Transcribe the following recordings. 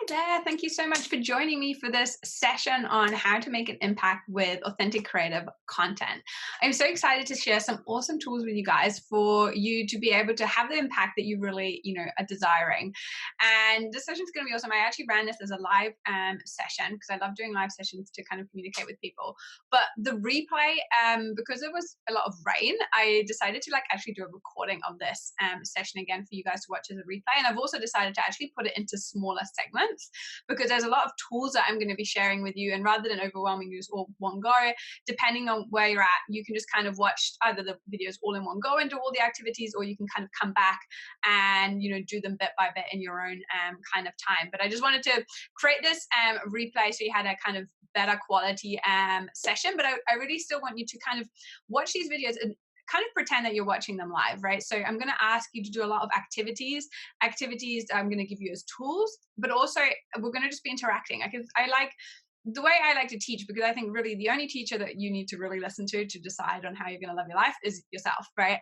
there. Thank you so much for joining me for this session on how to make an impact with authentic creative content. I'm so excited to share some awesome tools with you guys for you to be able to have the impact that you really, are desiring. And this session is going to be awesome. I actually ran this as a live session because I love doing live sessions to kind of communicate with people. But the replay, because it was a lot of rain, I decided to actually do a recording of this session again for you guys to watch as a replay. And I've also decided to actually put it into smaller segments because there's a lot of tools that I'm going to be sharing with you. And rather than overwhelming you all one go, depending on where you're at, you can just kind of watch either the videos all in one go and do all the activities, or you can kind of come back and, do them bit by bit in your own kind of time. But I just wanted to create this replay so you had a kind of better quality session. But I really still want you to kind of watch these videos and kind of pretend that you're watching them live, right? So I'm going to ask you to do a lot of activities that I'm going to give you as tools, but also we're going to just be interacting. I like the way I like to teach, because I think really the only teacher that you need to really listen to decide on how you're going to live your life is yourself, right?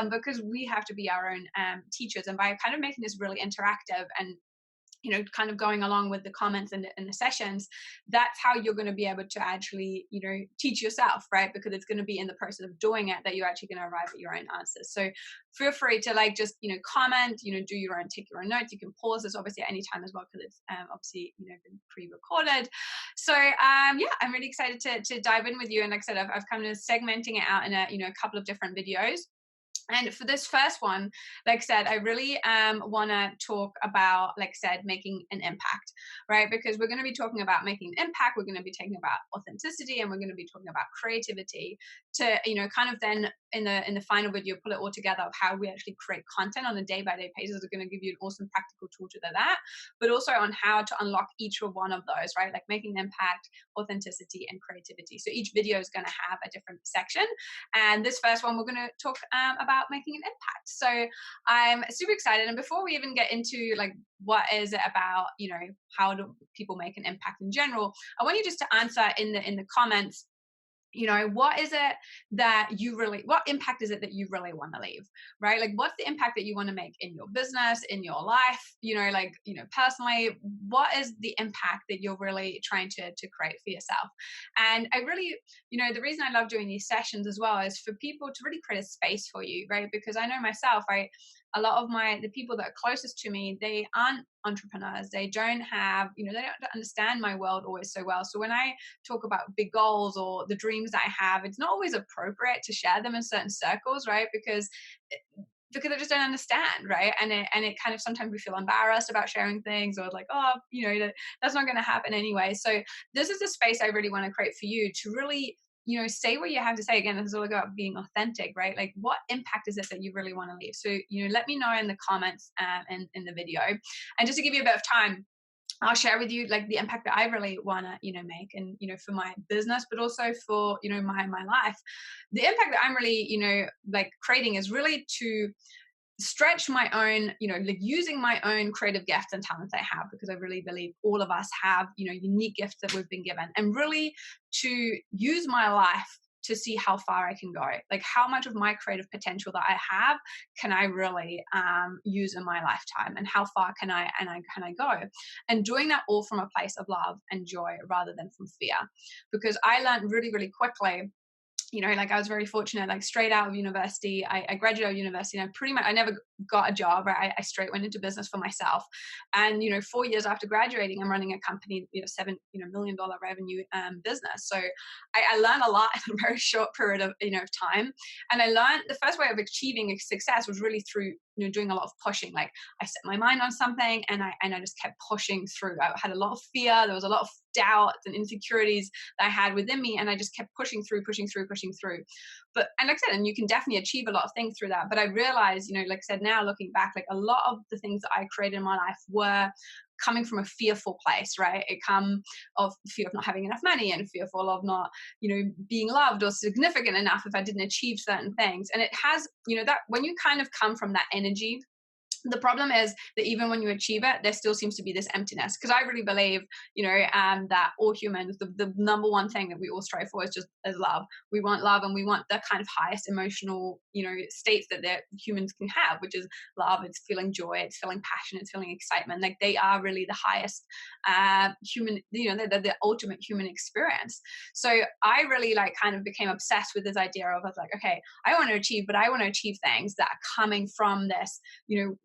Because we have to be our own teachers. And by kind of making this really interactive and kind of going along with the comments and the sessions, that's how you're going to be able to actually, teach yourself, right? Because it's going to be in the process of doing it that you're actually going to arrive at your own answers. So feel free to just, comment, do your own, take your own notes. You can pause this obviously at any time as well, because it's obviously, been pre-recorded. So I'm really excited to dive in with you. And like I said, I've kind of segmenting it out in a couple of different videos. And for this first one, like I said, I really want to talk about, like I said, making an impact, right? Because we're going to be talking about making an impact. We're going to be talking about authenticity, and we're going to be talking about creativity to, kind of then in the final video, pull it all together of how we actually create content on a day-by-day basis. We're going to give you an awesome practical tool to do that, but also on how to unlock each of one of those, right? Like making an impact, authenticity, and creativity. So each video is going to have a different section. And this first one, we're going to talk about making an impact. So I'm super excited. And before we even get into what is it about, how do people make an impact in general, I want you just to answer in the comments, what is it that what impact is it that you really want to leave, right? Like, what's the impact that you want to make in your business, in your life, personally, what is the impact that you're really trying to create for yourself? And I really, the reason I love doing these sessions as well is for people to really create a space for you, right? Because I know myself, right? A lot of the people that are closest to me, they aren't entrepreneurs. They don't have, they don't understand my world always so well. So when I talk about big goals or the dreams that I have, it's not always appropriate to share them in certain circles, right? Because I just don't understand, right? And it kind of, sometimes we feel embarrassed about sharing things, or that's not going to happen anyway. So this is the space I really want to create for you to really say what you have to say. Again, this is all about being authentic, right? Like, what impact is it that you really want to leave? So, let me know in the comments in the video. And just to give you a bit of time, I'll share with you the impact that I really want to, make, and, for my business, but also for, my life. The impact that I'm really, creating is really to stretch my own, using my own creative gifts and talents I have, because I really believe all of us have, unique gifts that we've been given, and really to use my life to see how far I can go. Like, how much of my creative potential that I have can I really use in my lifetime, and how far can I go? And doing that all from a place of love and joy rather than from fear. Because I learned really, really quickly, I was very fortunate, straight out of university, I graduated out of university, and I never got a job, right? I straight went into business for myself. And, 4 years after graduating, I'm running a company, $7 million revenue business. So I learned a lot in a very short period of, of time. And I learned the first way of achieving success was really through, doing a lot of pushing. Like, I set my mind on something, and I just kept pushing through. I had a lot of fear. There was a lot of doubts and insecurities that I had within me, and I just kept pushing through. But, and like I said, and you can definitely achieve a lot of things through that. But I realized, like I said, now looking back, a lot of the things that I created in my life were coming from a fearful place, right? It come of fear of not having enough money, and fearful of not, being loved or significant enough if I didn't achieve certain things. And it has, that when you kind of come from that energy The problem is that even when you achieve it, there still seems to be this emptiness. Because I really believe, that all humans, the number one thing that we all strive for is love. We want love, and we want the kind of highest emotional, states that humans can have, which is love. It's feeling joy, it's feeling passion, it's feeling excitement. Like, they are really the highest human, they're the ultimate human experience. So I really like kind of became obsessed with this idea of, I was like, okay, I want to achieve, but I want to achieve things that are coming from this,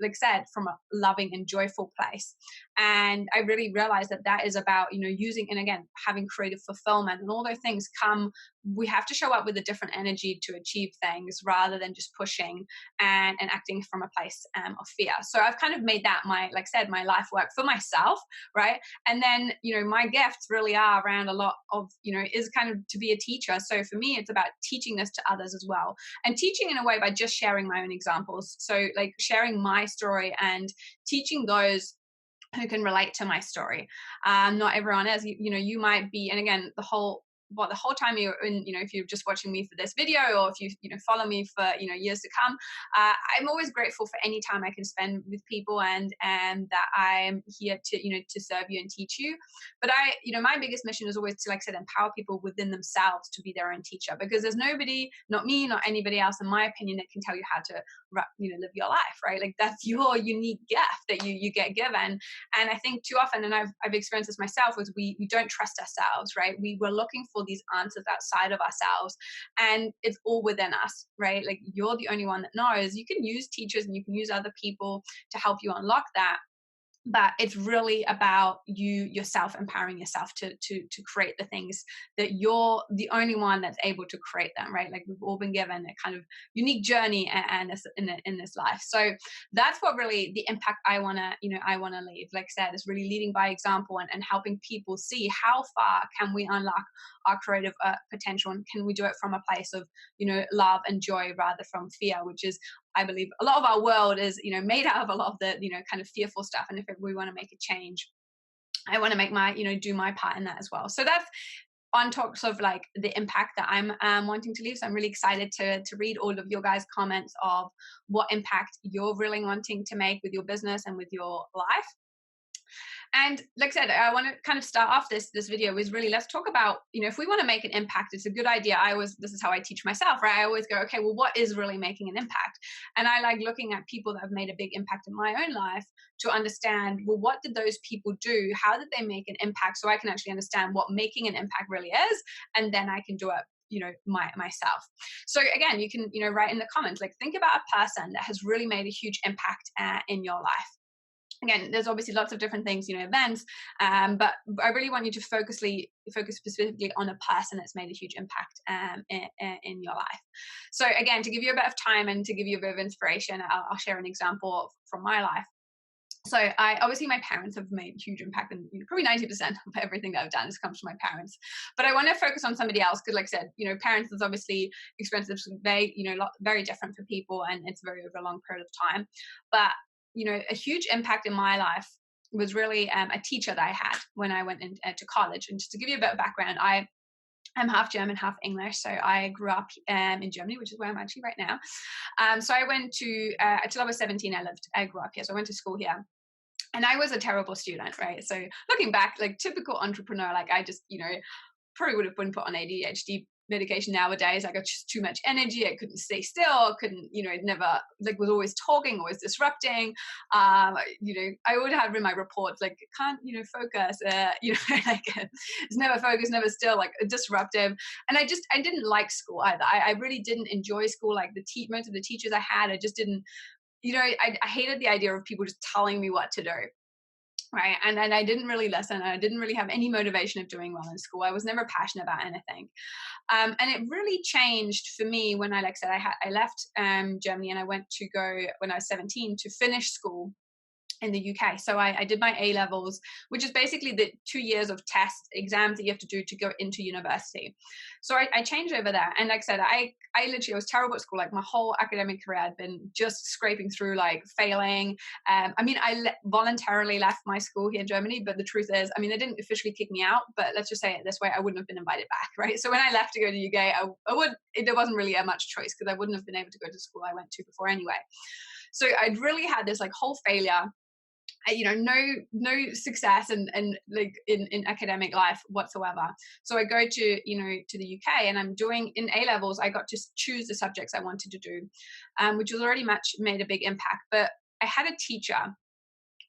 like I said, from a loving and joyful place. And I really realized that that is about, using, and again, having creative fulfillment, and all those things come, we have to show up with a different energy to achieve things, rather than just pushing and acting from a place of fear. So I've kind of made that my, like I said, my life work for myself, right? And then, my gifts really are around a lot of, is kind of to be a teacher. So for me, it's about teaching this to others as well, and teaching in a way by just sharing my own examples. So like sharing my story and teaching those who can relate to my story. Not everyone is, you might be, and again, the whole time you're in, if you're just watching me for this video, or if you follow me for, years to come, I'm always grateful for any time I can spend with people, and that I'm here to, to serve you and teach you. But my biggest mission is always to, like I said, empower people within themselves to be their own teacher, because there's nobody, not me, not anybody else, in my opinion, that can tell you how to, live your life, right? Like, that's your unique gift that you get given. And I think too often, and I've experienced this myself, was we don't trust ourselves, right? We're looking for these answers outside of ourselves, and it's all within us, right? Like, you're the only one that knows. You can use teachers and you can use other people to help you unlock that, but it's really about yourself, empowering yourself to create the things that you're the only one that's able to create them, right? Like, we've all been given a kind of unique journey and in this life. So that's what really the impact I want to leave, like I said, is really leading by example, and helping people see how far can we unlock our creative potential, and can we do it from a place of, love and joy, rather from fear, which is, I believe, a lot of our world is, made out of a lot of the, kind of fearful stuff. And if we want to make a change, I want to make my, do my part in that as well. So that's on top of like the impact that I'm wanting to leave. So I'm really excited to read all of your guys' comments of what impact you're really wanting to make with your business and with your life. And like I said, I want to kind of start off this video is really, let's talk about, if we want to make an impact, it's a good idea. This is how I teach myself, right? I always go, okay, well, what is really making an impact? And I like looking at people that have made a big impact in my own life to understand, well, what did those people do? How did they make an impact? So I can actually understand what making an impact really is. And then I can do it, myself. So again, you can, write in the comments, like, think about a person that has really made a huge impact in your life. Again, there's obviously lots of different things, events, but I really want you to focus specifically on a person that's made a huge impact in your life. So again, to give you a bit of time and to give you a bit of inspiration, I'll share an example from my life. So obviously my parents have made a huge impact, and probably 90% of everything that I've done has come from my parents. But I want to focus on somebody else, because like I said, parents is obviously experiences very, very different for people, and it's very over a long period of time. But a huge impact in my life was really a teacher that I had when I went into college. And just to give you a bit of background, I'm half German, half English. So I grew up in Germany, which is where I'm actually right now. So I went to, until I was 17, I grew up here. So I went to school here. And I was a terrible student, right? So looking back, like typical entrepreneur, like I just, probably would have been put on ADHD medication nowadays. I got just too much energy. I couldn't stay still. Couldn't, never, like, was always talking, always disrupting. I would have in my reports, like, can't, focus, like, it's never focused, never still, like, disruptive. And I didn't like school either. I really didn't enjoy school. Like, most of the teachers I had, I just didn't, I hated the idea of people just telling me what to do. Right. And I didn't really listen. I didn't really have any motivation of doing well in school. I was never passionate about anything. And it really changed for me when I said, I left Germany, and I went to go when I was 17 to finish school in the UK. So I did my A levels, which is basically the 2 years of tests, exams that you have to do to go into university. So I changed over there. And like I said, I literally, I was terrible at school. Like, my whole academic career had been just scraping through, like, failing. I voluntarily left my school here in Germany, but the truth is, they didn't officially kick me out, but let's just say it this way, I wouldn't have been invited back, right? So when I left to go to the UK, there wasn't really much choice, because I wouldn't have been able to go to school I went to before anyway. So I'd really had this like whole failure, no success and like in academic life whatsoever. So I go to, to the UK, and I'm doing in A levels. I got to choose the subjects I wanted to do, which was already made a big impact. But I had a teacher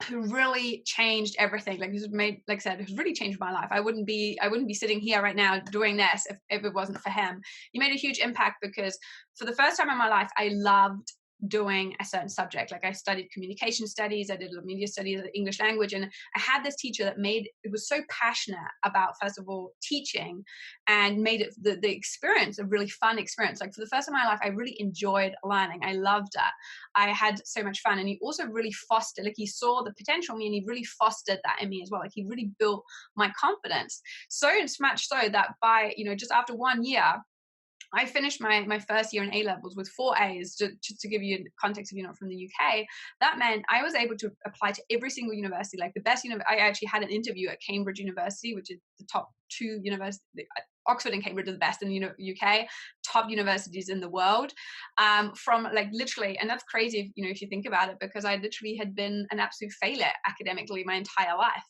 who really changed everything. Like, this made, like I said, it really changed my life. I wouldn't be sitting here right now doing this if it wasn't for him. He made a huge impact because for the first time in my life, I loved doing a certain subject. Like, I studied communication studies, I did media studies, English language, and I had this teacher that was so passionate about, first of all, teaching, and made it the experience a really fun experience. Like, for the first time in my life, I really enjoyed learning. I loved it. I had so much fun. And he also really fostered, like, he saw the potential in me, and he really fostered that in me as well. Like, he really built my confidence. So much so that by, just after 1 year, I finished my first year in A levels with 4 A's. Just to give you context, if you're not from the UK, that meant I was able to apply to every single university, like the best I actually had an interview at Cambridge University, which is the top 2 universities. Oxford and Cambridge are the best in the UK, top universities in the world, from like literally, and that's crazy if you think about it, because I literally had been an absolute failure academically my entire life.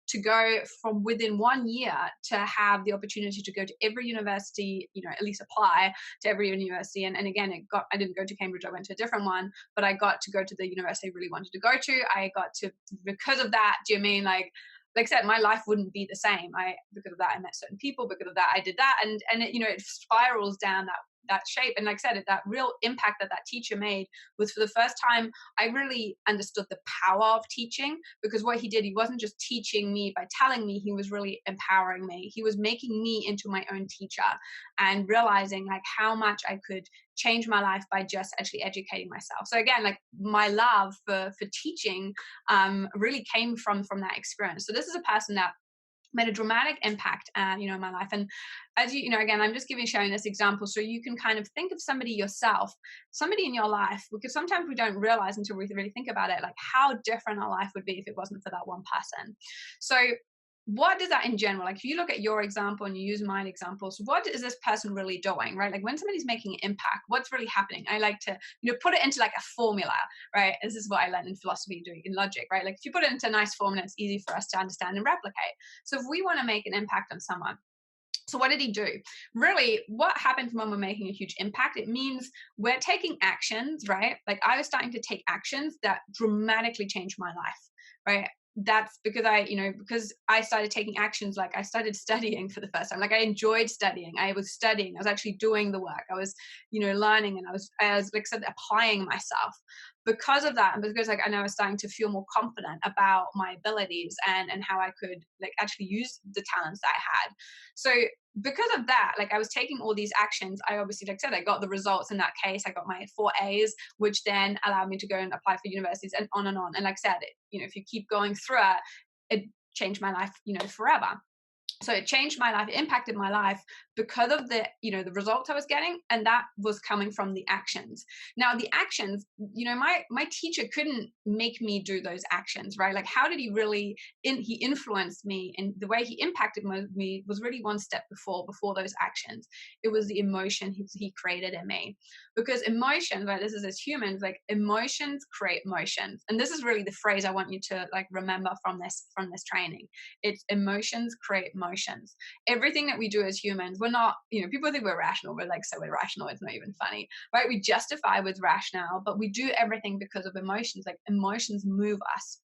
To go from within 1 year to have the opportunity to go to every university, at least apply to every university. And again, I didn't go to Cambridge, I went to a different one, but I got to go to the university I really wanted to go to. I got to, because of that, do you mean like I said, my life wouldn't be the same. Because of that, I met certain people. Because of that, I did that, and it, it spirals down that shape. And like I said, that real impact that teacher made was, for the first time, I really understood the power of teaching. Because what he did, he wasn't just teaching me by telling me, he was really empowering me. He was making me into my own teacher, and realizing like how much I could change my life by just actually educating myself. So again, like, my love for teaching really came from that experience. So this is a person that made a dramatic impact, in my life. And as again, I'm just sharing this example so you can kind of think of somebody yourself, somebody in your life, because sometimes we don't realize until we really think about it, like how different our life would be if it wasn't for that one person. So what does that in general, like if you look at your example and you use my examples, what is this person really doing, right? Like, when somebody's making an impact, what's really happening? I like to, put it into like a formula, right? This is what I learned in philosophy, doing in logic, right? Like, if you put it into a nice formula, it's easy for us to understand and replicate. So if we want to make an impact on someone, so what did he do? Really, what happens when we're making a huge impact? It means we're taking actions, right? Like, I was starting to take actions that dramatically changed my life, right? That's because because I started taking actions. Like, I started studying for the first time. Like, I enjoyed studying. I was studying. I was actually doing the work. I was, learning, and I was like I said, applying myself. Because of that, and because like I know I was starting to feel more confident about my abilities and how I could like actually use the talents that I had. So because of that, like, I was taking all these actions. I obviously, like I said, I got the results in that case. I got my 4 A's, which then allowed me to go and apply for universities, and on and on. And like I said, if you keep going through it changed my life, forever. So it changed my life, it impacted my life because of the, the results I was getting, and that was coming from the actions. Now, the actions, my teacher couldn't make me do those actions, right? Like, how did he really, he influenced me, and the way he impacted me was really one step before those actions. It was the emotion he created in me. Because emotions, right, this is as humans, like, emotions create motions. And this is really the phrase I want you to like remember from this training. It's emotions create motions. Everything that we do as humans, we're not, people think we're rational. We're like so irrational, it's not even funny, right? We justify with rationale, but we do everything because of emotions. Like, emotions move us.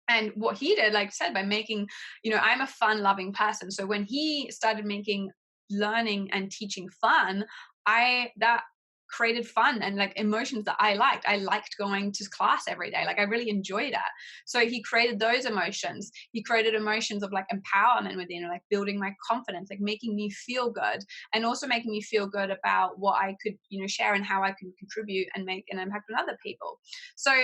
And what he did, like I said, by making, I'm a fun loving person. So when he started making learning and teaching fun, that created fun and like emotions that I liked. I liked going to class every day. Like, I really enjoyed that. So he created those emotions. He created emotions of like empowerment within, like building my confidence, like making me feel good, and also making me feel good about what I could, share and how I could contribute and make an impact on other people. So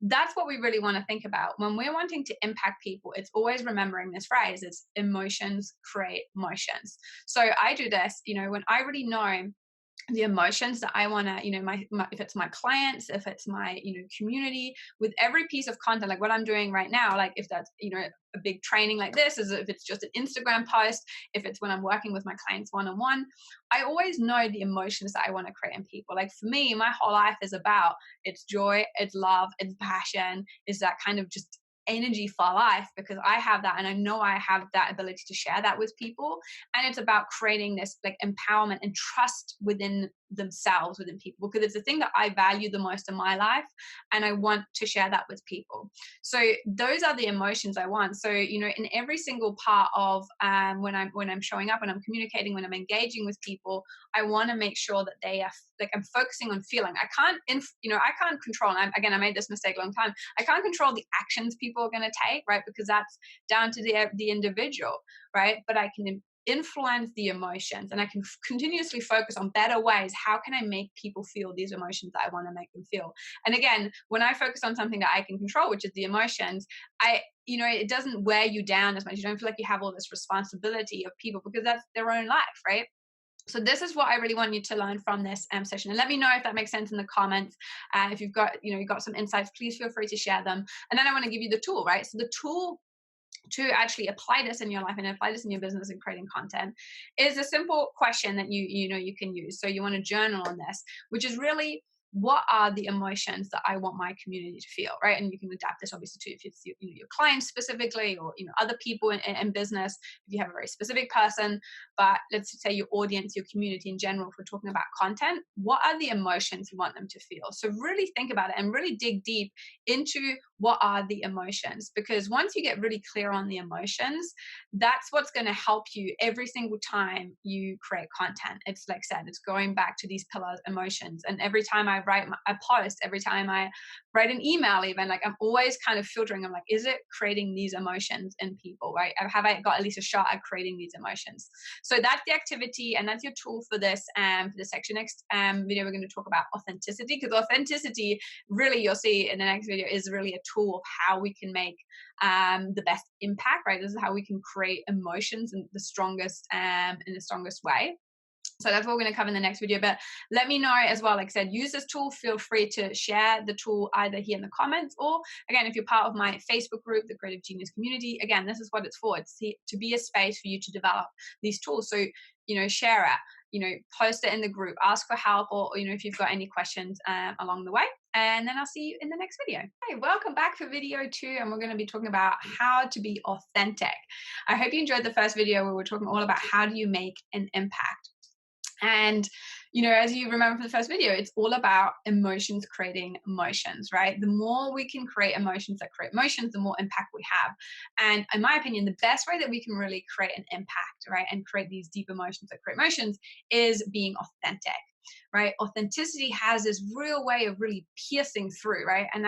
that's what we really want to think about when we're wanting to impact people. It's always remembering this phrase: it's emotions create motions. So I do this, when I already know the emotions that I want to, if it's my clients, if it's my, community, with every piece of content, like what I'm doing right now, like if that's, a big training like this, is if it's just an Instagram post, if it's when I'm working with my clients one-on-one, I always know the emotions that I want to create in people. Like for me, my whole life is about, it's joy, it's love, it's passion, is that kind of just energy for life, because I have that, and I know I have that ability to share that with people. And it's about creating this like empowerment and trust within themselves, within people, because it's the thing that I value the most in my life, and I want to share that with people. So those are the emotions I want. So in every single part of when I'm showing up, when I'm communicating, when I'm engaging with people, I want to make sure that they are, like, I'm focusing on feeling. I can't control, and again, I made this mistake a long time, I can't control the actions people are going to take, right? Because that's down to the individual, right? But I can influence the emotions, and I can continuously focus on better ways. How can I make people feel these emotions that I want to make them feel? And again, when I focus on something that I can control, which is the emotions, it doesn't wear you down as much. You don't feel like you have all this responsibility of people, because that's their own life, right? So this is what I really want you to learn from this session, and let me know if that makes sense in the comments. If you've got some insights, please feel free to share them. And then I want to give you the tool, right? So the tool to actually apply this in your life and apply this in your business and creating content is a simple question that you can use. So you want to journal on this, which is really, what are the emotions that I want my community to feel, right? And you can adapt this obviously to if it's your clients specifically, or other people in business, if you have a very specific person. But let's say your audience, your community in general, if we're talking about content, what are the emotions you want them to feel? So really think about it and really dig deep into what are the emotions, because once you get really clear on the emotions, that's what's going to help you every single time you create content. It's like I said, it's going back to these pillars, emotions. And every time I write a post, every time I write an email, even, like, I'm always kind of filtering. I'm like, is it creating these emotions in people, right? Have I got at least a shot at creating these emotions? So that's the activity, and that's your tool for this section. Next video, we're going to talk about authenticity, because authenticity, really, you'll see in the next video, is really a tool of how we can make the best impact, right? This is how we can create emotions in the strongest way. So that's what we're going to cover in the next video. But let me know as well, like I said, use this tool. Feel free to share the tool either here in the comments, or again, if you're part of my Facebook group, the Creative Genius Community, again, this is what it's for. It's to be a space for you to develop these tools. So, share it, post it in the group, ask for help, or if you've got any questions along the way. And then I'll see you in the next video. Hey, welcome back for video 2, and we're going to be talking about how to be authentic. I hope you enjoyed the first video where we're talking all about how do you make an impact. And, as you remember from the first video, it's all about emotions creating emotions, right? The more we can create emotions that create emotions, the more impact we have. And in my opinion, the best way that we can really create an impact, right, and create these deep emotions that create emotions, is being authentic, right? Authenticity has this real way of really piercing through, right? And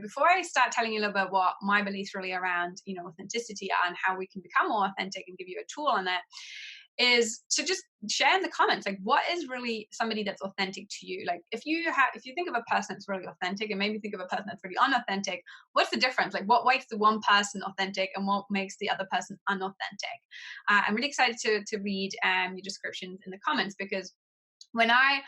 before I start telling you a little bit what my beliefs really around, authenticity are, and how we can become more authentic, and give you a tool on that, is to just share in the comments, like, what is really somebody that's authentic to you? Like, if you think of a person that's really authentic, and maybe think of a person that's really unauthentic, what's the difference? Like, what makes the one person authentic and what makes the other person unauthentic? I'm really excited to read your descriptions in the comments, because when I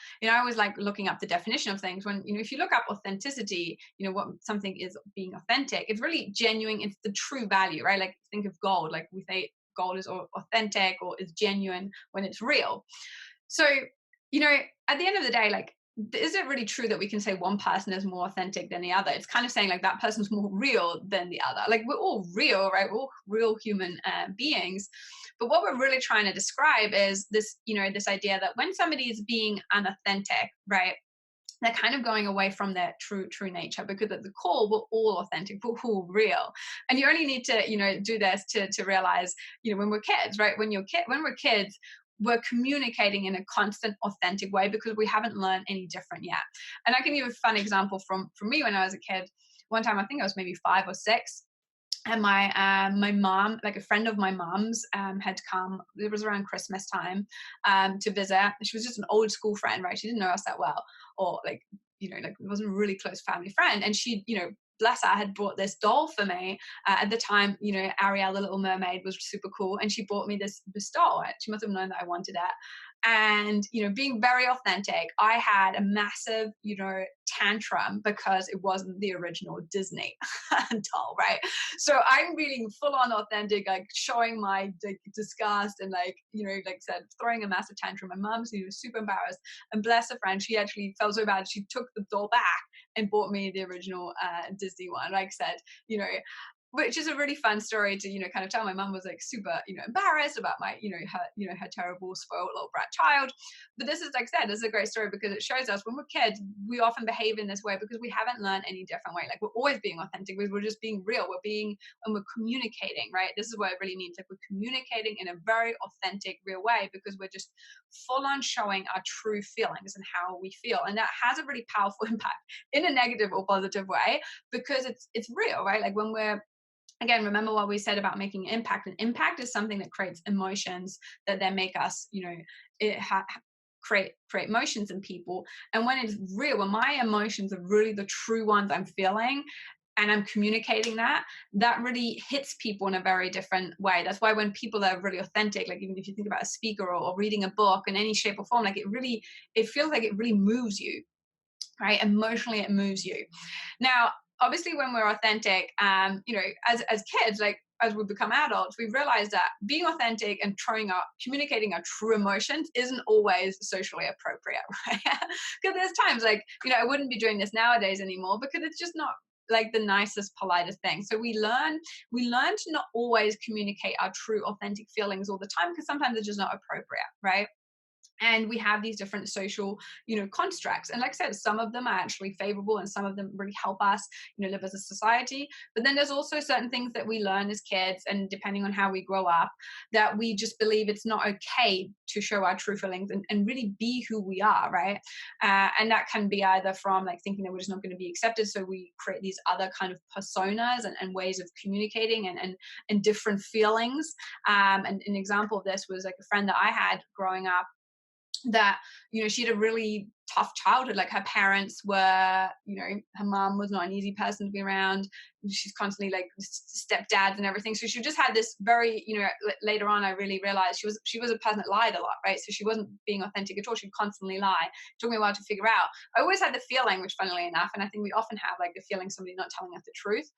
was like looking up the definition of things. When, if you look up authenticity, what something is being authentic, it's really genuine. It's the true value, right? Like, think of gold. Like, we say gold is authentic or is genuine when it's real. So, at the end of the day, like, is it really true that we can say one person is more authentic than the other? It's kind of saying, like, that person's more real than the other. Like, we're all real, right? We're all real human beings. But what we're really trying to describe is this, this idea that when somebody is being unauthentic, right, they're kind of going away from their true nature, because at the core, we're all authentic, we're all real. And you only need to, do this to realize, when we're kids, right? When we're kids, we're communicating in a constant, authentic way, because we haven't learned any different yet. And I can give a fun example from me when I was a kid. One time, I think I was maybe 5 or 6. And my mom, like a friend of my mom's, had come. It was around Christmas time, to visit. She was just an old school friend, right? She didn't know us that well, or like, like, it wasn't a really close family friend. And she, bless her, had bought this doll for me. At the time, Ariel, the Little Mermaid, was super cool. And she bought me this doll. She must have known that I wanted it. And, being very authentic, I had a massive, tantrum because it wasn't the original Disney doll, right? So I'm being full on authentic, like showing my disgust and like I said, throwing a massive tantrum. My mom's super embarrassed, and bless her friend, she actually felt so bad. She took the doll back and bought me the original Disney one. Like I said, which is a really fun story to kind of tell. My mum was like super embarrassed about my her terrible spoiled little brat child. But this is, like I said, this is a great story because it shows us when we're kids we often behave in this way because we haven't learned any different way. Like we're always being authentic, we're just being real, and we're communicating, right? This is what it really means. Like we're communicating in a very authentic, real way because we're just full on showing our true feelings and how we feel. And that has a really powerful impact in a negative or positive way because it's real, right? Like when we're, again, remember what we said about making impact. And impact is something that creates emotions that then make us, create emotions in people. And when it's real, when my emotions are really the true ones I'm feeling, and I'm communicating that really hits people in a very different way. That's why when people are really authentic, like even if you think about a speaker or reading a book in any shape or form, like it feels like it really moves you, right? Emotionally, it moves you. Now, obviously, when we're authentic, as kids, like as we become adults, we realize that being authentic and communicating our true emotions isn't always socially appropriate, right? Because there's times like, I wouldn't be doing this nowadays anymore because it's just not like the nicest, politest thing. So we learn to not always communicate our true, authentic feelings all the time because sometimes it's just not appropriate, right? And we have these different social constructs, and like I said, some of them are actually favorable and some of them really help us live as a society. But then there's also certain things that we learn as kids, and depending on how we grow up, that we just believe it's not okay to show our true feelings and really be who we are, right? And that can be either from like thinking that we're just not going to be accepted, so we create these other kind of personas and ways of communicating and different feelings. And an example of this was like a friend that I had growing up that she had a really tough childhood. Like her parents were, her mom was not an easy person to be around. She's constantly like stepdads and everything, so she just had this very later on I really realized she was a person that lied a lot, right? So she wasn't being authentic at all. She'd constantly lie. It took me a while to figure out. I always had the feeling, which funnily enough, and I think we often have like the feeling somebody not telling us the truth.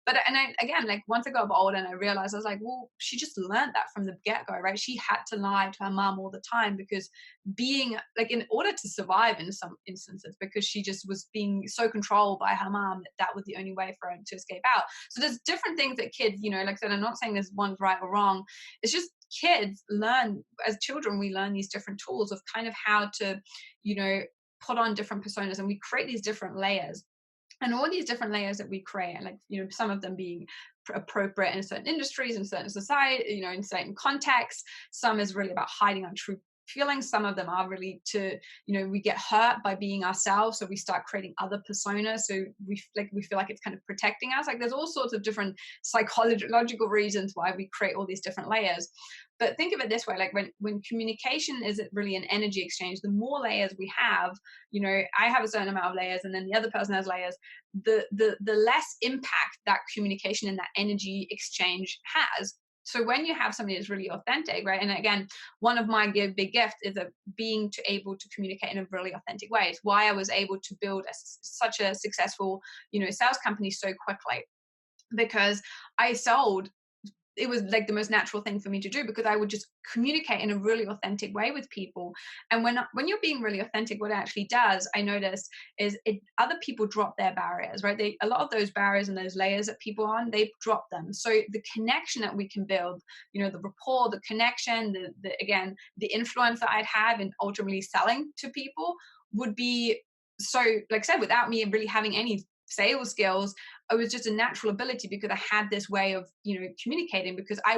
But again, like once I got older and I realized, I was like, well, she just learned that from the get-go, right? She had to lie to her mom all the time because being like, in order to survive in some instances, because she just was being so controlled by her mom that was the only way for her to escape out. So there's different things that kids, like I said, I'm not saying there's one's right or wrong. It's just kids learn, as children, we learn these different tools of kind of how to, put on different personas, and we create these different layers. And all these different layers that we create, like some of them being appropriate in certain industries, in certain society, in certain contexts. Some is really about hiding our true feelings. Some of them are really to we get hurt by being ourselves, so we start creating other personas, so we feel like it's kind of protecting us. Like there's all sorts of different psychological reasons why we create all these different layers. But think of it this way, like when communication is really an energy exchange, the more layers we have, I have a certain amount of layers and then the other person has layers, the less impact that communication and that energy exchange has. So when you have somebody that's really authentic, right? And again, one of my big gifts is being able to communicate in a really authentic way. It's why I was able to build such a successful, sales company so quickly, because I sold. It was like the most natural thing for me to do because I would just communicate in a really authentic way with people. And when you're being really authentic, what it actually does, I noticed, is other people drop their barriers, right? A lot of those barriers and those layers that people are on, they drop them. So the connection that we can build, the rapport, the connection, again, the influence that I'd have in ultimately selling to people would be so, like I said, without me really having any sales skills, it was just a natural ability because I had this way of communicating. Because I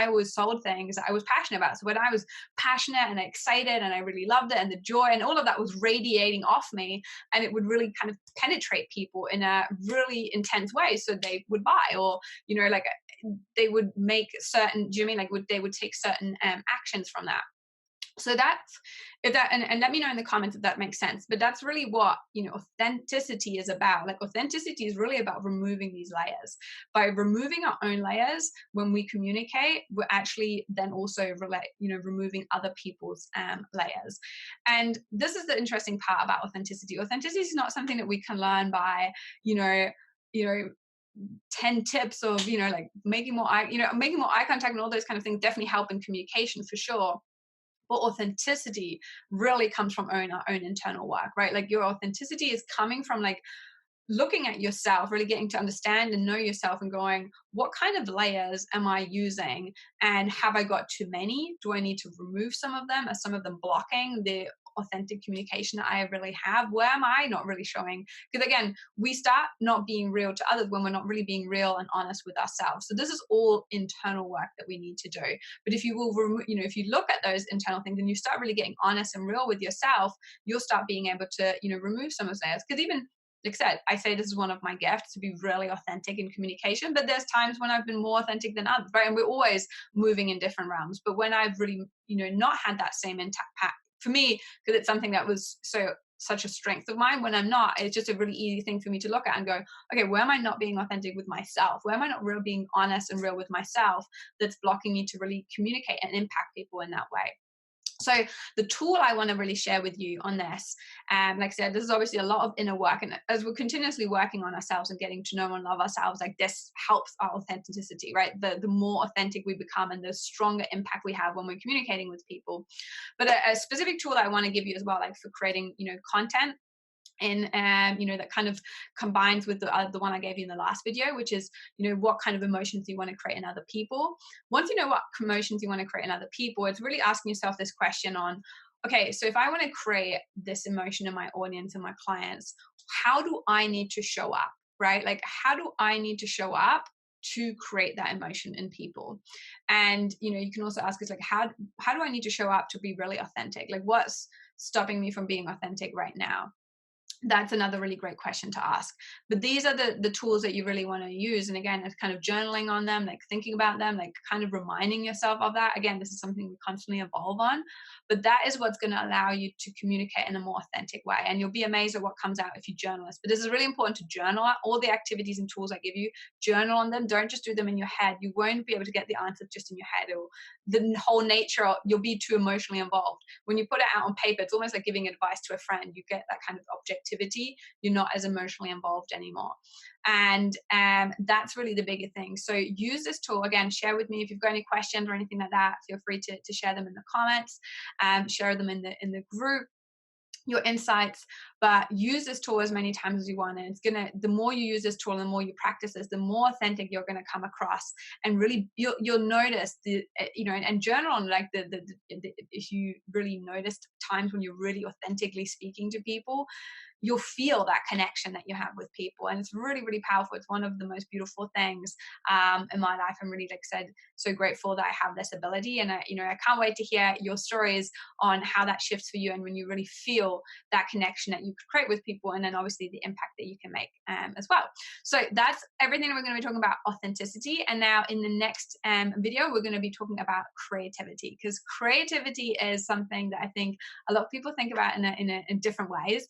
always sold things that I was passionate about. So when I was passionate and excited and I really loved it, and the joy and all of that was radiating off me, and it would really kind of penetrate people in a really intense way, so they would buy, or like they would make certain, do you mean like they would take certain actions from that. So that's, if that, and let me know in the comments if that makes sense. But that's really what, authenticity is about. Like, authenticity is really about removing these layers. By removing our own layers when we communicate, we're actually then also removing other people's layers. And this is the interesting part about authenticity. Authenticity is not something that we can learn by, you know, you know 10 tips of, like making more eye contact and all those kind of things definitely help in communication for sure. But authenticity really comes from our own internal work, right? Like, your authenticity is coming from, like, looking at yourself, really getting to understand and know yourself and going, what kind of layers am I using? And have I got too many? Do I need to remove some of them? Are some of them blocking the authentic communication that I really have? Where am I not really showing? Because again, we start not being real to others when we're not really being real and honest with ourselves. So this is all internal work that we need to do. But if you will, if you look at those internal things and you start really getting honest and real with yourself, you'll start being able to, remove some of those layers. Because even, like I said, I say this is one of my gifts, to be really authentic in communication, but there's times when I've been more authentic than others, right? And we're always moving in different realms. But when I've really, not had that same impact for me, because it's something that was such a strength of mine, when I'm not, it's just a really easy thing for me to look at and go, okay, where am I not being authentic with myself? Where am I not really being honest and real with myself that's blocking me to really communicate and impact people in that way? So the tool I want to really share with you on this, like I said, this is obviously a lot of inner work, and as we're continuously working on ourselves and getting to know and love ourselves, like, this helps our authenticity, right? The more authentic we become and the stronger impact we have when we're communicating with people. But a specific tool I want to give you as well, like, for creating, content, and that kind of combines with the one I gave you in the last video, which is, what kind of emotions you want to create in other people. Once you know what emotions you want to create in other people, it's really asking yourself this question on, okay, so if I want to create this emotion in my audience and my clients, how do I need to show up, right? Like, how do I need to show up to create that emotion in people? And you can also ask us, like, how do I need to show up to be really authentic? Like, what's stopping me from being authentic right now? That's another really great question to ask. But these are the tools that you really want to use. And again, it's kind of journaling on them, like thinking about them, like kind of reminding yourself of that. Again, this is something we constantly evolve on, but that is what's going to allow you to communicate in a more authentic way. And you'll be amazed at what comes out if you journal this. But this is really important to journal all the activities and tools I give you. Journal on them. Don't just do them in your head. You won't be able to get the answers just in your head, or the whole nature, you'll be too emotionally involved. When you put it out on paper, it's almost like giving advice to a friend. You get that kind of objectivity. You're not as emotionally involved anymore. And that's really the bigger thing. So use this tool. Again, share with me if you've got any questions or anything like that. Feel free to share them in the comments, share them in the group, your insights. But use this tool as many times as you want. And the more you use this tool and the more you practice this, the more authentic you're going to come across. And really, you'll notice and journal on, like, if you really noticed times when you're really authentically speaking to people, you'll feel that connection that you have with people. And it's really, really powerful. It's one of the most beautiful things in my life. I'm really, like I said, so grateful that I have this ability. And I can't wait to hear your stories on how that shifts for you, and when you really feel that connection that you could create with people, and then obviously the impact that you can make as well. So that's everything that we're going to be talking about, authenticity. And now in the next video, we're going to be talking about creativity, because creativity is something that I think a lot of people think about in different ways.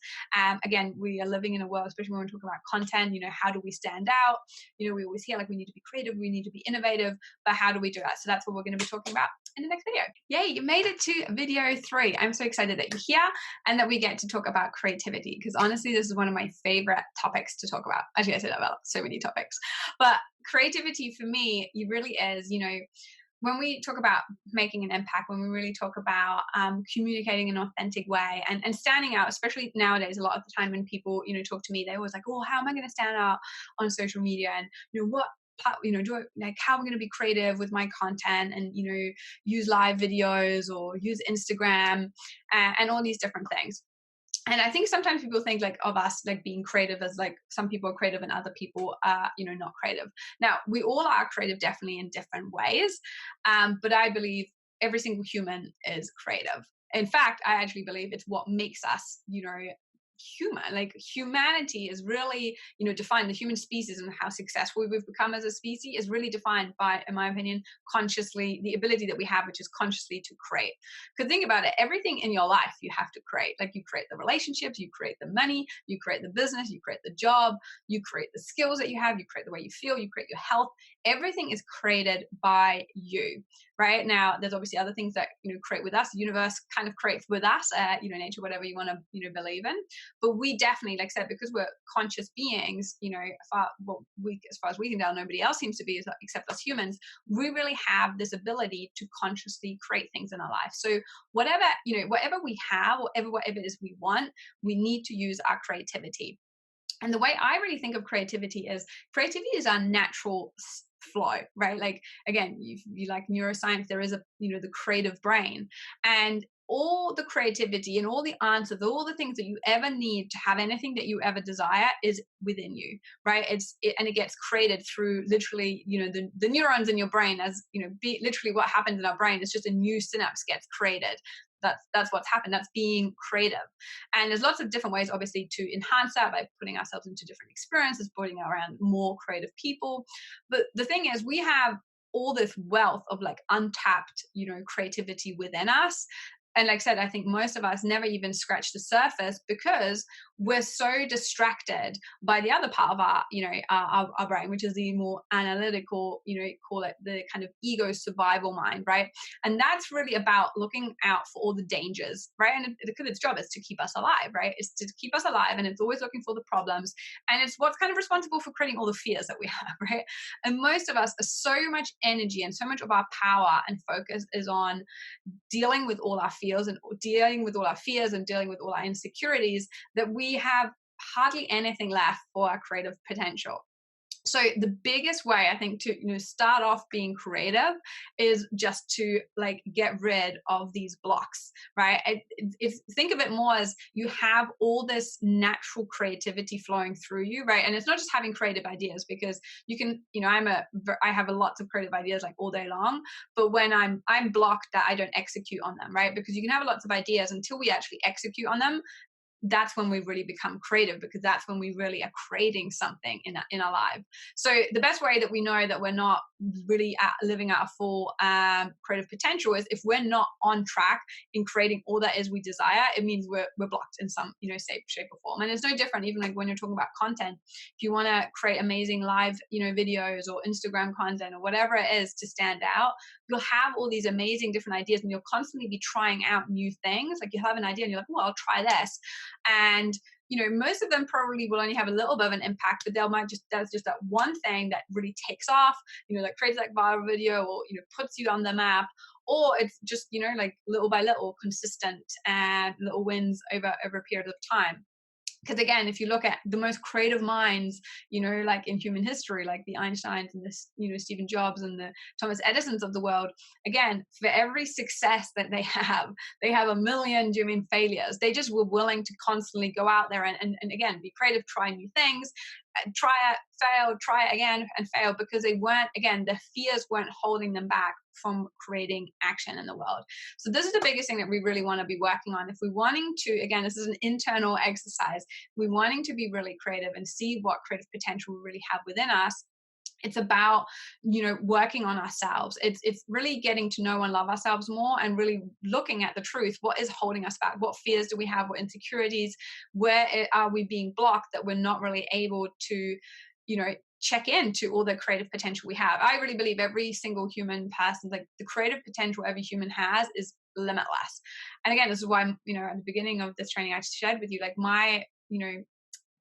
Again, we are living in a world, especially when we talk about content, how do we stand out? We always hear, like, we need to be creative, we need to be innovative, but how do we do that? So that's what we're going to be talking about in the next video. Yay, you made it to video 3. I'm so excited that you're here and that we get to talk about creativity, because honestly, this is one of my favorite topics to talk about. Actually, I said that about so many topics, but creativity for me, it really is, when we talk about making an impact, when we really talk about communicating in an authentic way and standing out, especially nowadays, a lot of the time when people, talk to me, they're always like, oh, how am I going to stand out on social media? And, how am I going to be creative with my content, and, use live videos or use Instagram and all these different things. And I think sometimes people think, like, of us, like, being creative as, like, some people are creative and other people are, not creative. Now, we all are creative, definitely in different ways. But I believe every single human is creative. In fact, I actually believe it's what makes us, human. Like humanity is really, defined, the human species and how successful we've become as a species is really defined by, in my opinion, consciously, the ability that we have, which is consciously to create. Because think about it, everything in your life you have to create. Like you create the relationships, you create the money, you create the business, you create the job, you create the skills that you have, you create the way you feel, you create your health. Everything is created by you. Right now, there's obviously other things that create with us. The universe kind of creates with us, nature, whatever you want to believe in. But we definitely, like I said, because we're conscious beings, as far as we can tell, nobody else seems to be except us humans. We really have this ability to consciously create things in our life. So whatever we have, whatever it is we want, we need to use our creativity. And the way I really think of creativity is our natural flow, right? Like, again, you like neuroscience, there is the creative brain, and all the creativity and all the answers, all the things that you ever need to have anything that you ever desire is within you, right? And it gets created through literally, the neurons in your brain, as literally what happens in our brain is just a new synapse gets created. That's what's happened. That's being creative. And there's lots of different ways, obviously, to enhance that by putting ourselves into different experiences, putting around more creative people. But the thing is, we have all this wealth of like untapped, creativity within us. And like I said, I think most of us never even scratch the surface because we're so distracted by the other part of our brain, which is the more analytical, call it the kind of ego survival mind, right? And that's really about looking out for all the dangers, right? And because its job is to keep us alive, right? It's to keep us alive, and it's always looking for the problems, and it's what's kind of responsible for creating all the fears that we have, right? And most of us are so much energy and so much of our power and focus is on dealing with all our fears and dealing with all our fears and dealing with all our insecurities that we have hardly anything left for our creative potential. So the biggest way I think to start off being creative is just to like get rid of these blocks, right? If think of it more as you have all this natural creativity flowing through you, right? And it's not just having creative ideas, because you can, I have a lots of creative ideas like all day long, but when I'm blocked that I don't execute on them, right? Because you can have lots of ideas until we actually execute on them. That's when we really become creative, because that's when we really are creating something in our life. So the best way that we know that we're not really living out a full creative potential is if we're not on track in creating all that is we desire. It means we're blocked in some shape or form. And it's no different even like when you're talking about content. If you want to create amazing live videos or Instagram content or whatever it is to stand out, you'll have all these amazing different ideas, and you'll constantly be trying out new things. Like you have an idea and you're like, well, I'll try this. And most of them probably will only have a little bit of an impact, but that's just that one thing that really takes off, that creates like viral video, or puts you on the map. Or it's just like little by little consistent and little wins over a period of time. Because again, if you look at the most creative minds, like in human history, like the Einsteins and the Stephen Jobs and the Thomas Edisons of the world, again, for every success that they have a million failures. They just were willing to constantly go out there and again be creative, try new things, try it, fail, try it again and fail, because they weren't, again, the fears weren't holding them back from creating action in the world. So this is the biggest thing that we really want to be working on. If we're wanting to, again, this is an internal exercise, we're wanting to be really creative and see what creative potential we really have within us. It's about working on ourselves. It's really getting to know and love ourselves more, and really looking at the truth. What is holding us back? What fears do we have? What insecurities? Where are we being blocked that we're not really able to check into all the creative potential we have? I really believe every single human person, like the creative potential every human has is limitless. And again, this is why at the beginning of this training I shared with you, like my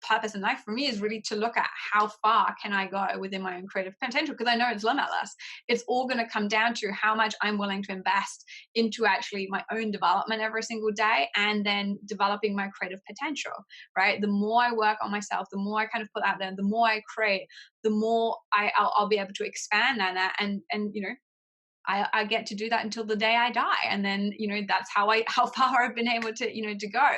purpose in life for me is really to look at how far can I go within my own creative potential, because I know it's limitless. It's all going to come down to how much I'm willing to invest into actually my own development every single day, and then developing my creative potential, right? The more I work on myself, the more I kind of put out there, the more I create, the more I'll be able to expand on that, and I get to do that until the day I die. And then, that's how far I've been able to, to go.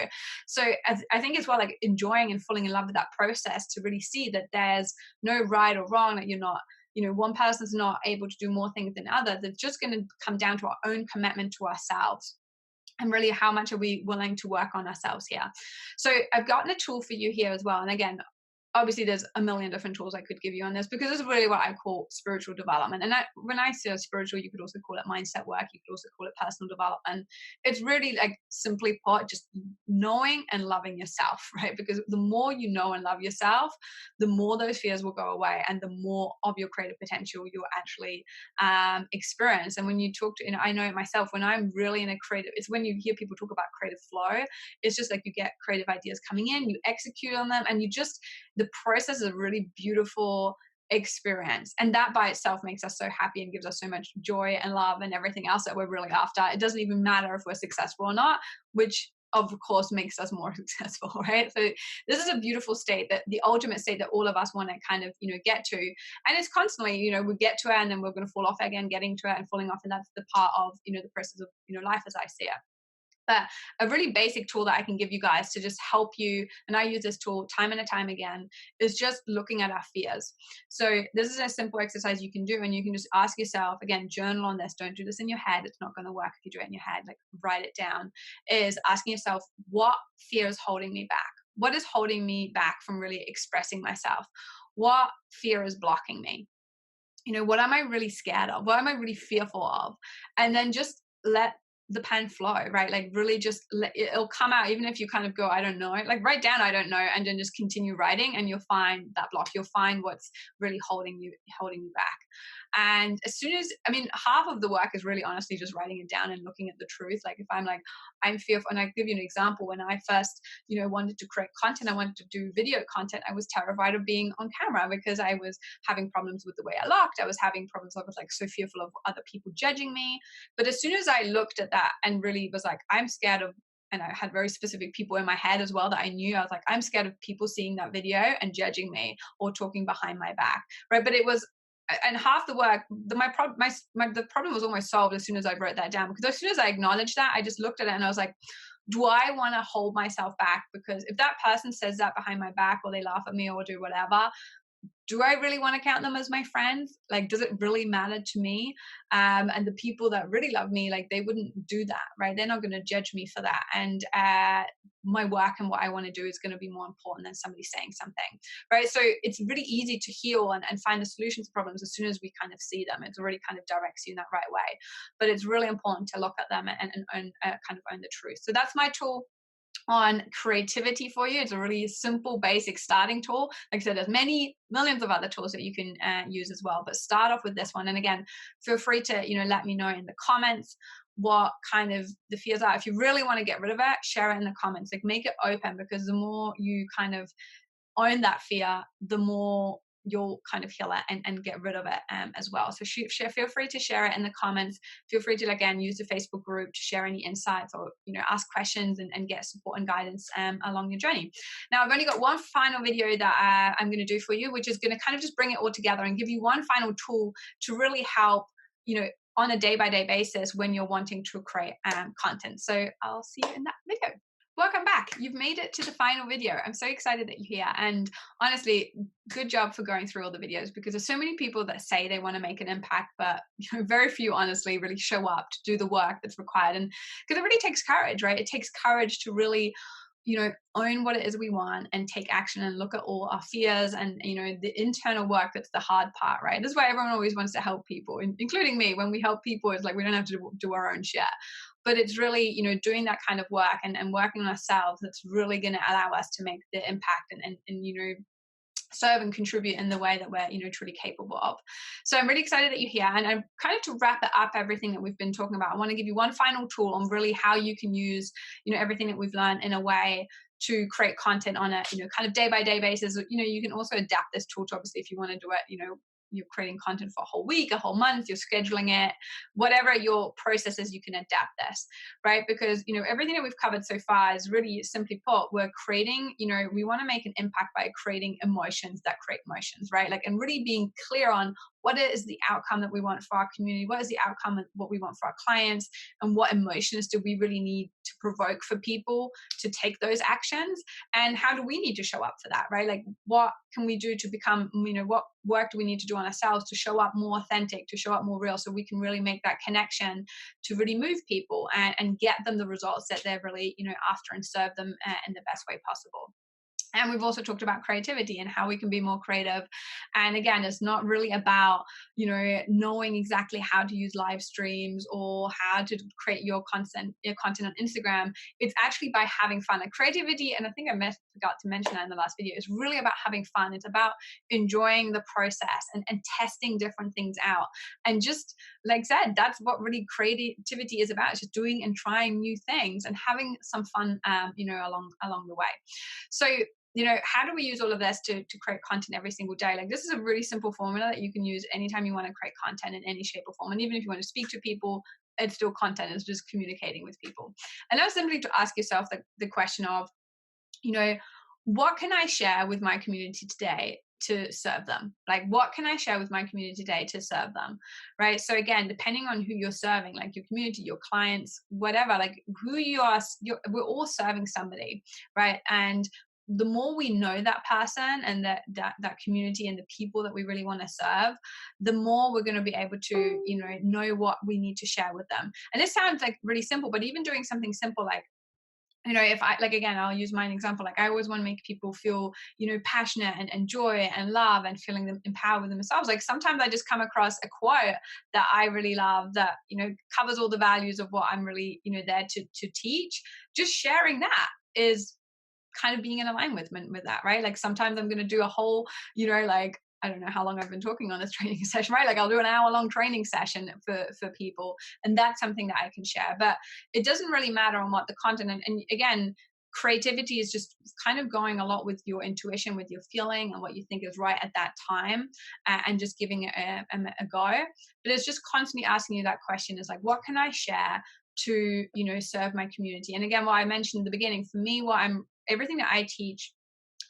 So I think it's well, like enjoying and falling in love with that process, to really see that there's no right or wrong, that you're not, one person's not able to do more things than others. It's just going to come down to our own commitment to ourselves. and really how much are we willing to work on ourselves here. So I've gotten a tool for you here as well. And again, obviously there's a million different tools I could give you on this, because this is really what I call spiritual development. And when I say spiritual, you could also call it mindset work. You could also call it personal development. It's really, like, simply put, just knowing and loving yourself, right? Because the more you know and love yourself, the more those fears will go away, and the more of your creative potential you'll actually experience. And when you talk to, I know it myself, when I'm really in a creative, it's when you hear people talk about creative flow, it's just like you get creative ideas coming in, you execute on them, and the process is a really beautiful experience. And that by itself makes us so happy and gives us so much joy and love and everything else that we're really after. It doesn't even matter if we're successful or not, which of course makes us more successful, right? So this is a beautiful state, that the ultimate state that all of us want to kind of, get to. And it's constantly, we get to it and then we're going to fall off again, getting to it and falling off. And that's the part of, the process of, life as I see it. But a really basic tool that I can give you guys to just help you, and I use this tool time and time again, is just looking at our fears. So this is a simple exercise you can do, and you can just ask yourself, again, journal on this. Don't do this in your head. It's not going to work if you do it in your head. Like, write it down. Is asking yourself, what fear is holding me back? What is holding me back from really expressing myself? What fear is blocking me? What am I really scared of? What am I really fearful of? And then just let the pen flow, right? Like, really just it'll come out, even if you kind of go, I don't know, like, write down, I don't know, and then just continue writing, and you'll find that block. You'll find what's really holding you back. And as soon as, half of the work is really honestly just writing it down and looking at the truth. Like, if I'm like, I'm fearful, and I give you an example, when I first, wanted to create content, I wanted to do video content, I was terrified of being on camera because I was having problems with the way I looked. I was having problems. I was like so fearful of other people judging me. But as soon as I looked at that and really was like, I'm scared of, and I had very specific people in my head as well that I knew, I was like, I'm scared of people seeing that video and judging me or talking behind my back, right? But it was, and half the work, the problem was almost solved as soon as I wrote that down, because as soon as I acknowledged that, I just looked at it and I was like, do I want to hold myself back? Because if that person says that behind my back, or they laugh at me or do whatever, do I really want to count them as my friends? Like, does it really matter to me? And the people that really love me, like, they wouldn't do that, right? They're not going to judge me for that. And my work and what I want to do is going to be more important than somebody saying something, right? So it's really easy to heal and find the solution to problems as soon as we kind of see them. It already kind of directs you in that right way. But it's really important to look at them and kind of own the truth. So that's my tool on creativity for you. It's a really simple, basic starting tool. Like I said, there's many millions of other tools that you can use as well, but start off with this one. And again, feel free to let me know in the comments what kind of the fears are. If you really want to get rid of it, share it in the comments. Like, make it open, because the more you kind of own that fear, the more you'll kind of heal it and get rid of it as well. So feel free to share it in the comments. Feel free to, again, use the Facebook group to share any insights, or ask questions and get support and guidance along your journey. Now, I've only got one final video that I'm going to do for you, which is going to kind of just bring it all together and give you one final tool to really help on a day-by-day basis when you're wanting to create content. So I'll see you in that video. Welcome back. You've made it to the final video. I'm so excited that you're here. And honestly, good job for going through all the videos, because there's so many people that say they want to make an impact, but very few honestly really show up to do the work that's required. And because it really takes courage, right? It takes courage to really own what it is we want and take action and look at all our fears and, the internal work. That's the hard part, right? This is why everyone always wants to help people, including me. When we help people, it's like we don't have to do our own shit. But it's really, doing that kind of work and working on ourselves that's really going to allow us to make the impact and serve and contribute in the way that we're truly capable of. So I'm really excited that you're here. And I'm kind of, to wrap it up, everything that we've been talking about, I want to give you one final tool on really how you can use everything that we've learned in a way to create content on a kind of day-by-day basis. You can also adapt this tool to, obviously, if you want to do it, you're creating content for a whole week, a whole month, you're scheduling it, whatever your process is, you can adapt this, right? Because, everything that we've covered so far is really, simply put, we're creating, we want to make an impact by creating emotions that create motions, right? Like, and really being clear on what is the outcome that we want for our community, what is the outcome of what we want for our clients, and what emotions do we really need to provoke for people to take those actions, and how do we need to show up for that, right? Like, what can we do to become, what work do we need to do on ourselves to show up more authentic, to show up more real, so we can really make that connection to really move people and get them the results that they're really, after, and serve them in the best way possible. And we've also talked about creativity and how we can be more creative. And again, it's not really about, knowing exactly how to use live streams or how to create your content on Instagram. It's actually by having fun. And creativity, and I think I forgot to mention that in the last video, is really about having fun. It's about enjoying the process and testing different things out. And just like I said, that's what really creativity is about. It's just doing and trying new things and having some fun, along the way. So, how do we use all of this to create content every single day? Like, this is a really simple formula that you can use anytime you want to create content in any shape or form. And even if you want to speak to people, it's still content. It's just communicating with people. And that's simply to ask yourself the question of, what can I share with my community today to serve them? Like, what can I share with my community today to serve them? Right. So again, depending on who you're serving, like your community, your clients, whatever, like who you are, we're all serving somebody. Right. And the more we know that person and that community and the people that we really want to serve, the more we're going to be able to, know what we need to share with them. And this sounds like really simple, but even doing something simple like, if I, like, again, I'll use my example. Like, I always want to make people feel, passionate and joy and love and feeling them empowered with themselves. Like, sometimes I just come across a quote that I really love that, covers all the values of what I'm really, there to teach. Just sharing that is kind of being in alignment with that, right? Like, sometimes I'm going to do a whole, like, I don't know how long I've been talking on this training session, right? Like, I'll do an hour-long training session for people, and that's something that I can share. But it doesn't really matter on what the content. And again, creativity is just kind of going a lot with your intuition, with your feeling, and what you think is right at that time, and just giving it a go. But it's just constantly asking you that question: is like, what can I share to serve my community? And again, what I mentioned in the beginning, for me, everything that I teach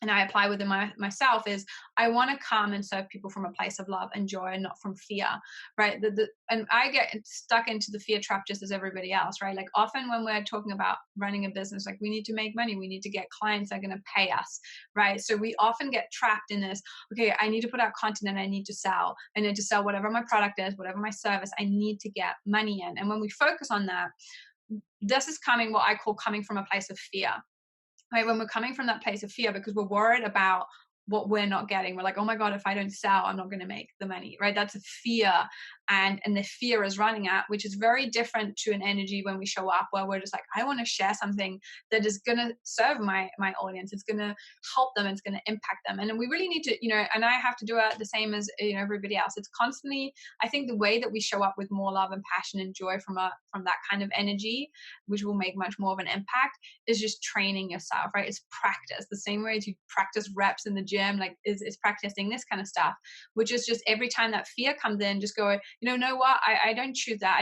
and I apply within myself is, I want to come and serve people from a place of love and joy and not from fear, right? And I get stuck into the fear trap just as everybody else, right? Like, often when we're talking about running a business, like, we need to make money, we need to get clients that are going to pay us, right? So we often get trapped in this, okay, I need to put out content and I need to sell whatever my product is, whatever my service, I need to get money in. And when we focus on that, this is what I call coming from a place of fear. Right, when we're coming from that place of fear because we're worried about what we're not getting. We're like, oh my God, if I don't sell, I'm not going to make the money, right? That's a fear. And the fear is running at, which is very different to an energy when we show up where we're just like, I want to share something that is going to serve my audience. It's going to help them. It's going to impact them. And we really need to, and I have to do it the same as, everybody else. It's constantly, I think the way that we show up with more love and passion and joy from that kind of energy, which will make much more of an impact, is just training yourself, right? It's practice. The same way as you practice reps in the gym, like is practicing this kind of stuff, which is just every time that fear comes in, just go, know what? I don't choose that.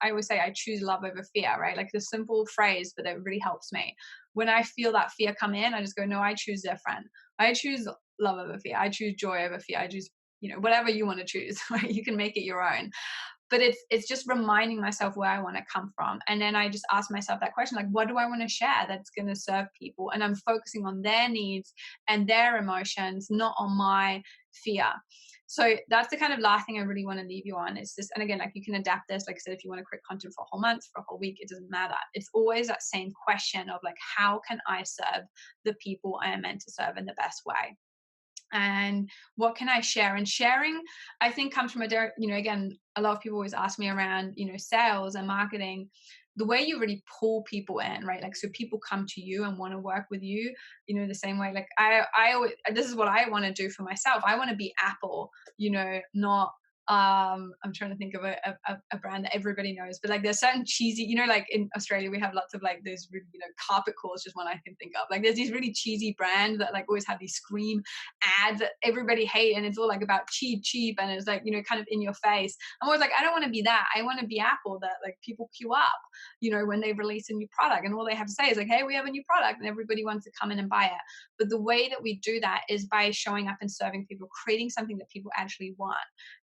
I always say I choose love over fear, right? Like, the simple phrase, but that really helps me. When I feel that fear come in, I just go, no, I choose different. I choose love over fear. I choose joy over fear. I choose, whatever you want to choose, right? You can make it your own. But it's just reminding myself where I want to come from. And then I just ask myself that question, like, what do I want to share that's going to serve people? And I'm focusing on their needs and their emotions, not on my fear. So that's the kind of last thing I really want to leave you on. It's just, and again, like, you can adapt this, like I said, if you want to create content for a whole month, for a whole week, it doesn't matter. It's always that same question of, like, how can I serve the people I am meant to serve in the best way? And what can I share? And sharing, I think, comes from again, a lot of people always ask me around, sales and marketing, the way you really pull people in, right? Like, so people come to you and want to work with you, the same way. Like, I always, this is what I want to do for myself. I want to be Apple, not I'm trying to think of a brand that everybody knows, but like there's certain cheesy, like in Australia we have lots of like those really, carpet core is just one I can think of. Like there's these really cheesy brands that like always have these scream ads that everybody hate, and it's all like about cheap, cheap, and it's like, kind of in your face. I'm always like, I don't want to be that. I want to be Apple, that like people queue up, when they release a new product, and all they have to say is like, hey, we have a new product, and everybody wants to come in and buy it. But the way that we do that is by showing up and serving people, creating something that people actually want,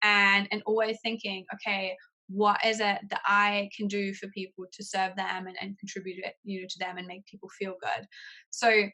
and always thinking, okay, what is it that I can do for people to serve them and contribute it, to them and make people feel good. So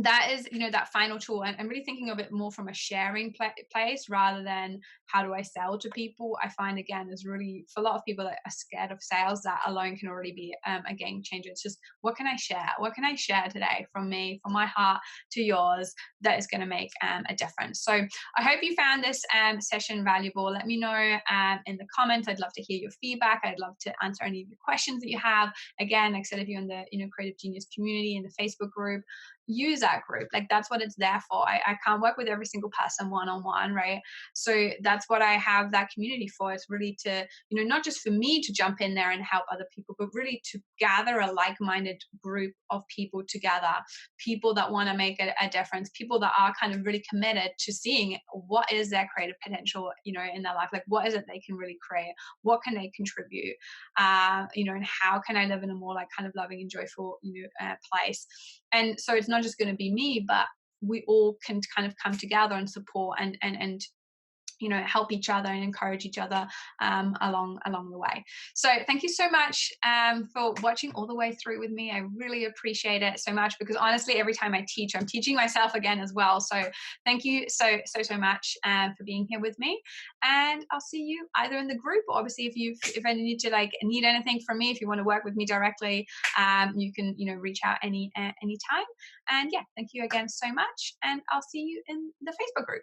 that is, that final tool, and really thinking of it more from a sharing place rather than how do I sell to people. I find, again, is really, for a lot of people that are scared of sales, that alone can already be a game changer. It's just, what can I share today from me, from my heart to yours, that is going to make a difference. So I hope you found this session valuable. Let me know in the comments. I'd love to hear your feedback. I'd love to answer any of your questions that you have. Again, like I said, if you're in the Creative Genius community in the Facebook group, use that group. Like that's what it's there for. I can't work with every single person one-on-one, right? So that's what I have that community for. It's really to, not just for me to jump in there and help other people, but really to gather a like-minded group of people together, people that want to make a difference, people that are kind of really committed to seeing what is their creative potential, in their life. Like what is it they can really create? What can they contribute? And how can I live in a more like kind of loving and joyful, place? And so it's not just going to be me, but we all can kind of come together and support and help each other and encourage each other along the way. So thank you so much for watching all the way through with me. I really appreciate it so much, because honestly, every time I teach, I'm teaching myself again as well. So thank you so much for being here with me. And I'll see you either in the group, or obviously if I need to need anything from me, if you want to work with me directly, you can reach out anytime. And yeah, thank you again so much. And I'll see you in the Facebook group.